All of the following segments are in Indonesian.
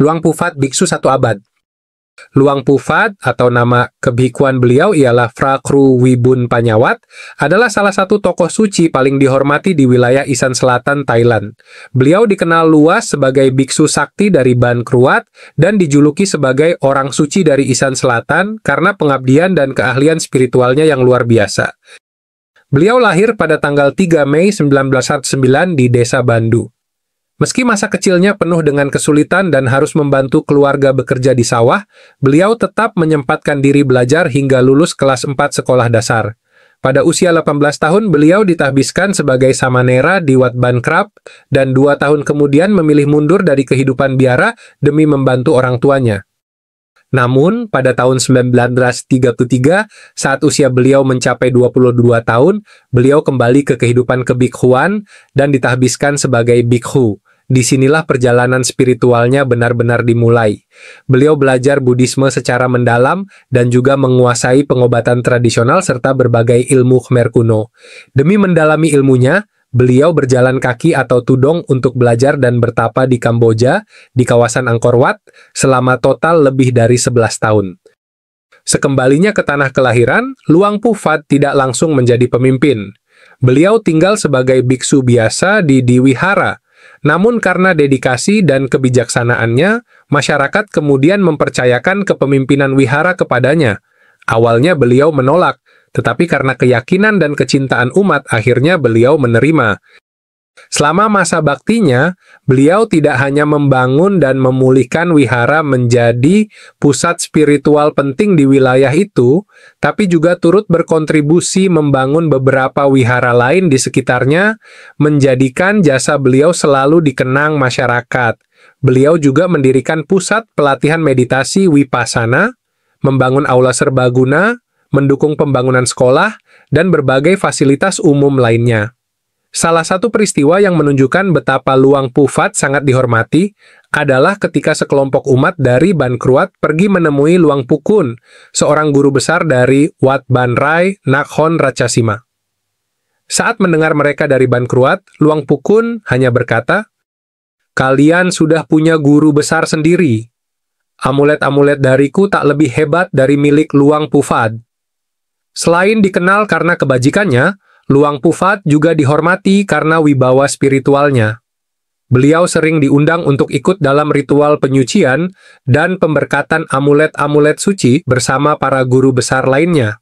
Luang Pu Fat Biksu 1 abad. Luang Pu Fat atau nama kebikuan beliau ialah Phra Kru Wibun Panyawat adalah salah satu tokoh suci paling dihormati di wilayah Isan Selatan Thailand. Beliau dikenal luas sebagai biksu sakti dari Ban Kruat dan dijuluki sebagai orang suci dari Isan Selatan karena pengabdian dan keahlian spiritualnya yang luar biasa. Beliau lahir pada tanggal 3 Mei 1909 di Desa Bandu. Meski masa kecilnya penuh dengan kesulitan dan harus membantu keluarga bekerja di sawah, beliau tetap menyempatkan diri belajar hingga lulus kelas 4 sekolah dasar. Pada usia 18 tahun, beliau ditahbiskan sebagai samanera di Wat Ban Krap dan 2 tahun kemudian memilih mundur dari kehidupan biara demi membantu orang tuanya. Namun, pada tahun 1933, saat usia beliau mencapai 22 tahun, beliau kembali ke kehidupan kebikhuan dan ditahbiskan sebagai bikhu. Disinilah perjalanan spiritualnya benar-benar dimulai. Beliau belajar Buddhisme secara mendalam dan juga menguasai pengobatan tradisional serta berbagai ilmu Khmer kuno. Demi mendalami ilmunya, beliau berjalan kaki atau tudong untuk belajar dan bertapa di Kamboja, di kawasan Angkor Wat, selama total lebih dari 11 tahun. Sekembalinya ke tanah kelahiran, Luang Pu Fat tidak langsung menjadi pemimpin. Beliau tinggal sebagai biksu biasa di Wihara. Namun karena dedikasi dan kebijaksanaannya, masyarakat kemudian mempercayakan kepemimpinan wihara kepadanya. Awalnya beliau menolak, tetapi karena keyakinan dan kecintaan umat, akhirnya beliau menerima. Selama masa baktinya, beliau tidak hanya membangun dan memulihkan wihara menjadi pusat spiritual penting di wilayah itu, tapi juga turut berkontribusi membangun beberapa wihara lain di sekitarnya, menjadikan jasa beliau selalu dikenang masyarakat. Beliau juga mendirikan pusat pelatihan meditasi Vipassana, membangun aula serbaguna, mendukung pembangunan sekolah, dan berbagai fasilitas umum lainnya. Salah satu peristiwa yang menunjukkan betapa Luang Pu Fat sangat dihormati adalah ketika sekelompok umat dari Ban Kruat pergi menemui Luang Pu Kun, seorang guru besar dari Wat Ban Rai Nakhon Ratchasima. Saat mendengar mereka dari Ban Kruat, Luang Pu Kun hanya berkata, "Kalian sudah punya guru besar sendiri. Amulet-amulet dariku tak lebih hebat dari milik Luang Pu Fat." Selain dikenal karena kebajikannya, Luang Pu Fat juga dihormati karena wibawa spiritualnya. Beliau sering diundang untuk ikut dalam ritual penyucian dan pemberkatan amulet-amulet suci bersama para guru besar lainnya.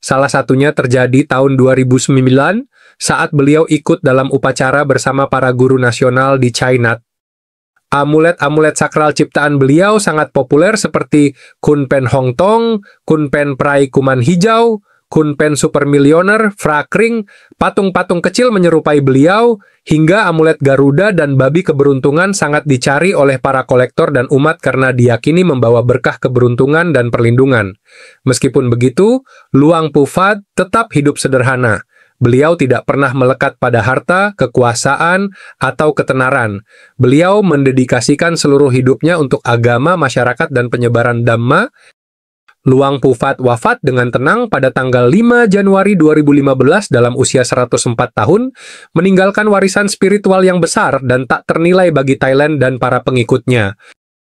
Salah satunya terjadi tahun 2009 saat beliau ikut dalam upacara bersama para guru nasional di China. Amulet-amulet sakral ciptaan beliau sangat populer seperti Kunpen Hong Tong, Kunpen Prai Kuman Hijau, Kunpen Super Millionaire, Phra Kring, patung-patung kecil menyerupai beliau, hingga amulet Garuda dan babi keberuntungan sangat dicari oleh para kolektor dan umat karena diyakini membawa berkah keberuntungan dan perlindungan. Meskipun begitu, Luang Pu Fat tetap hidup sederhana. Beliau tidak pernah melekat pada harta, kekuasaan, atau ketenaran. Beliau mendedikasikan seluruh hidupnya untuk agama, masyarakat, dan penyebaran Dhamma. Luang Pu Fat wafat dengan tenang pada tanggal 5 Januari 2015 dalam usia 104 tahun, meninggalkan warisan spiritual yang besar dan tak ternilai bagi Thailand dan para pengikutnya.